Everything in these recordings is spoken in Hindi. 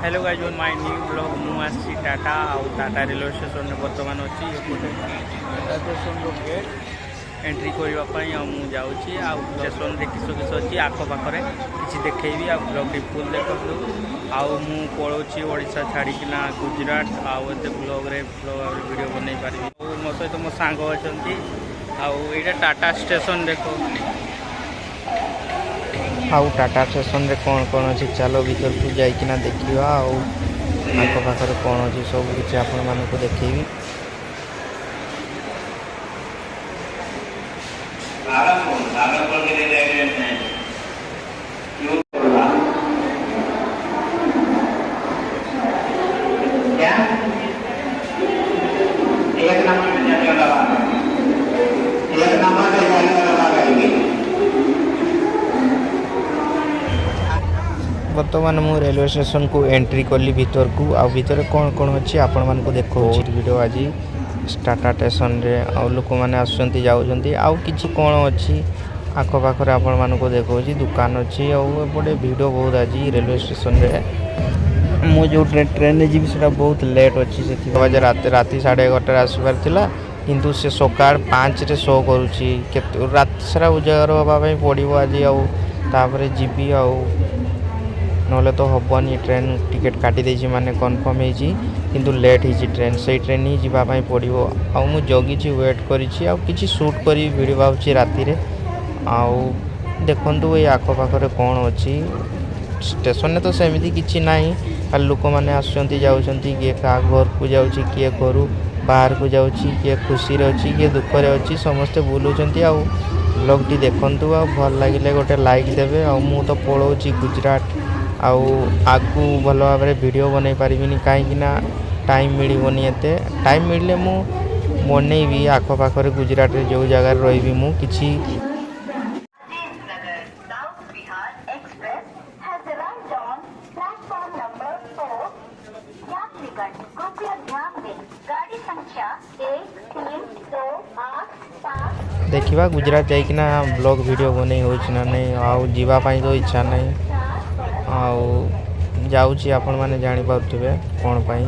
hello guys on my new blog मुझे टाटा टाटा रेलवे स्टेशन में बर्तमान अच्छी टाटा स्टेशन गेट एंट्री करने जाऊँगी स्टेशन किस किस अच्छी आखपाखे किसी देखी आ ब्लॉग फुल देखूँ आउ पलाऊँगी ओडिशा छाड़िकिना गुजरात आउ एत ब्लॉग वीडियो बन पारि मो सहित मो सांग अच्छा आईटा टाटा स्टेशन देखो आउ टाटा स्टेशन रे कौन कौन अच्छी चलो भीतर को जाइकिना देखा आख पाखे कौन अच्छी सब किसी आपण मानक देखी बर्तमान मु रेलवे स्टेशन को एंट्री कली भीतर को आ भीतर कौन कौन अच्छी आपण मानक देखो वीडियो आज टाटा स्टेशन रे आ लोक मैंने आसुँच जाऊँच आउ कि कौन अच्छी आखपाखे आपण मानक देखा दुकान अच्छी आउटे भिड़ बहुत आज रेलवे स्टेशन रे मु जो ट्रेन जी से बहुत लेट अच्छी से राति 11:30 आसबार था किंतु से सकाळ 5 रे शो करुँची राति सारा उजागर हाँपाई पड़ो आज आउे जीवी नले तो हेनी ट्रेन टिकेट काटी देछि माने कन्फर्म होइछि किंतु लेट होइछि ट्रेन से ट्रेन ही जावाई पड़ो आउ मु जगी वेट करिछि आउ किछि शूट करी वीडियो बाउछि राति रे आउ देखंतु ए आखपाखे कौन अच्छी स्टेशन तो सेमती किछि नाही खाली लोक मैंने आसुँच जाउछंती किए का घर को जाउछि किए घर बाहर को जाउछि किए खुशी रे अछि किए दुख रे अछि समस्ते बुलुछंती आउ ब्लॉग टी देखंतु आ भल लागिले गोटे लाइक देबे आ मु तो पळौछि गुजरात आगु भल भाव में वीडियो बन पारिनी कहीं टाइम मिलनी एते टाइम मिलले मु बनईबी आखपाखे गुजरात रे जो जगार रही मु किछि देखा गुजरात जाइकिना ब्लॉग वीडियो बन होना नहीं आउ जीवाई तो इच्छा नहीं जाऊँगी आपण मैंने जापारे कौन पाई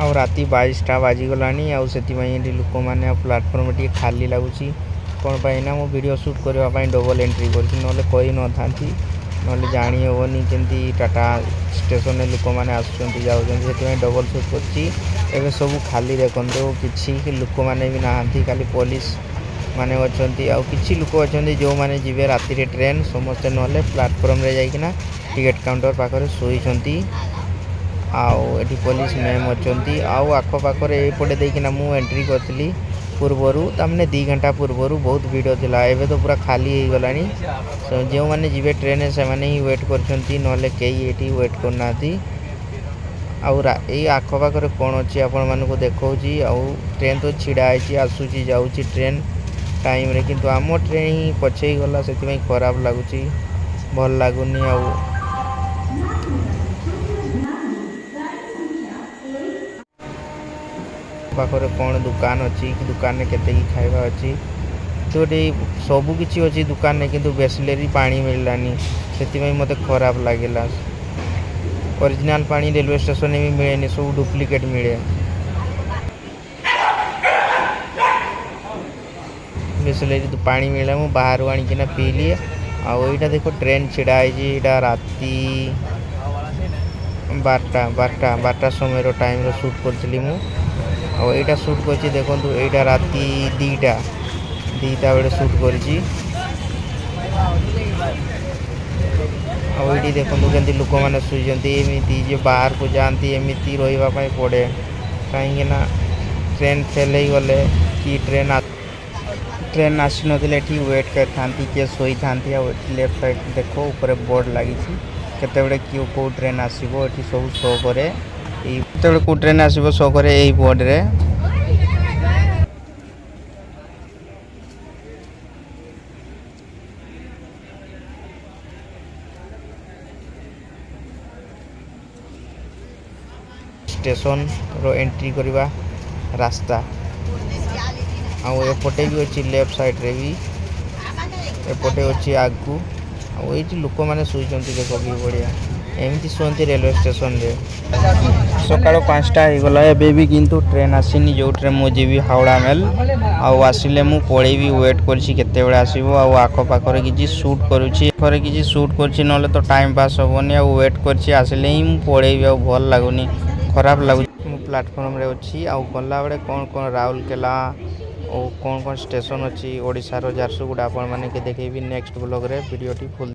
आउ राति 22टा बाजिगला से लोक मैंने प्लाटफर्म टी खाली लगुच कौन पाई ना मो वीडियो शूट करने डबल एंट्री करी न था ना जानी हेनी केमती टाटा स्टेशन लोक मैंने आसुँच जाऊँचे डबल शूट कर सब खाली देखो कि लोक मैंने भी नहांती खाली पुलिस माने अच्छा कि लोक अच्छा जो मैंने जी राति ट्रेन समस्ते ना प्लाटफर्म रे जाइकिना टिकेट काउंटर पाखे शोई आउ पुलिस मैम अच्छा आखपाखे एपटे देकिना मु एंट्री करी पूर्वर तमें 2 घंटा पूर्वर बहुत भीड़ थिला एबे तो पूरा खाली हो गलानी जो मैंने जीवे ट्रेन से मैंने ही वेट करछंती नले कई एठी वेट करना आउ ए आखपाखे कौन अच्छी आपण मानक देखौची आउ ट्रेन तो छिड़ा है आसूची जाऊँची ट्रेन टाइम रे किंतु आम ट्रेन ही पछे गला से खराब लगुच भल लगुनि आउ पाखे कौन दुकान अच्छी कि दुकान में केते की खाइबा अच्छी तो सबू किसी अच्छी दुकान में किंतु बिसलेरी पानी मिललानी से मत खराब लगे ओरिजिनल पानी रेलवे स्टेशन में भी मिले सब डुप्लिकेट मिले बिसलेरी पानी मिले मु बाहर आनिकिना पीली आईटा देखो ट्रेन छिड़ा है राति 12टा समय टाइम शूट करी आईटा शूट कर देखो यहाँ राति 2टा बेले शूट कर देखो जमी लोक मैंने शुई बाहर को जाती एमती रही पड़े कहीं ट्रेन फेल हो गले कि ट्रेन आसी नथिले वेट कर था किए शोई था लेफ्ट साइड देखो ऊपर बोर्ड लगी केते क्यों कौ ट्रेन आसो ये सब शो करे कौ ट्रेन आसो शो करे यही बोर्ड रे स्टेशन रो एंट्री करवा रास्ता आउ एपटे भी अच्छी लेफ्ट साइड रे भी एपटे अच्छी आगू आईटी लोक मैंने शुई देख कि बढ़िया एमती शुंती रेलवे स्टेशन रे सकाळ 5टा होगला एबे भी किंतु ट्रेन आसीनी जो ट्रेन मु जीवी हावड़ा मेल आउ आसिले मु पळेबी वेट करछि केते बेले आसीबो आउ आखो पाखरे किछि शूट करूछि खरे किछि शूट करछि नले तो टाइम पास होबनी आउ वेट करछि आसिले ही मु पळेबी आउ भल लागुनी खराब लागु मु प्लेटफॉर्म रे अछि आउ गल्ला बेले कोन राउरकेला और कौन स्टेशन अच्छी ओडिशा रो झारसुगुड़ा आपण माने के देखेबी नेक्स्ट ब्लॉग रे वीडियो टी फुल